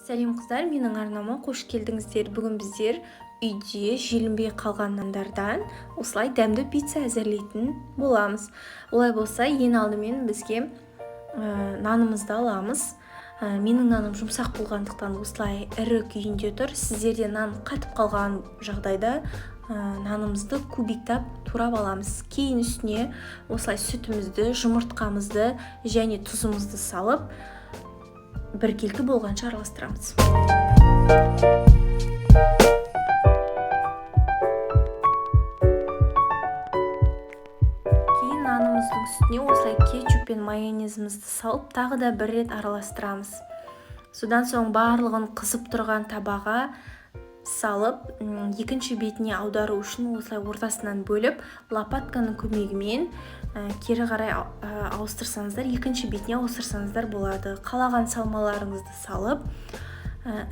Сәлем қыздар, менің арнама қош келдіңіздер. Бүгін біздер үйде желінбей қалған нандардан осылай дәмді пицца әзірлейтін боламыз. Олай болса, ең алдымен бізге нанымызды аламыз. Менің наным жұмсақ болғандықтан осылай ірі күйінде тұр. Сіздерде нан қатып қалған жағдайда нанымызды кубиктап турап аламыз. Кейін үстіне осылай сүтімізді, жұмыртқамызды және тұзымызды салып біркелкі болғанша араластырамыз. Кейін нанымыздың үстіне осылай кетчуп пен майонезімізді салып, тағы да бір рет араластырамыз. Содан соң барлығын қызып тұрған табаға салып, екінші бетіне аудару үшін осылай ортасынан бөліп, лопатканың көмегімен кері қарай ауыстырсаңыздар, екінші бетіне ауыстырсаңыздар болады. Қалаған салмаларыңызды салып,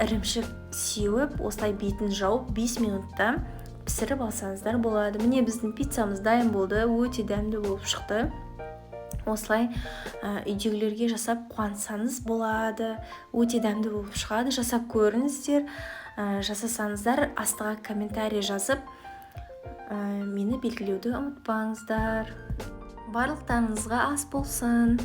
ірімшік сеуіп, осылай бетін жауып 5 минутта пісіріп алсаңыздар болады. Міне біздің пиццамыз дайын болды, өте дәмді болып шықты. Осылай үйдегілерге жасап қуансаңыз болады, өте дәмді болып шығады. Жасап көріңіздер, жасасаңыздар астыға комментарий жазып мені белгілеуді ұмытпаңыздар. Барлықтарыңызға ас болсын.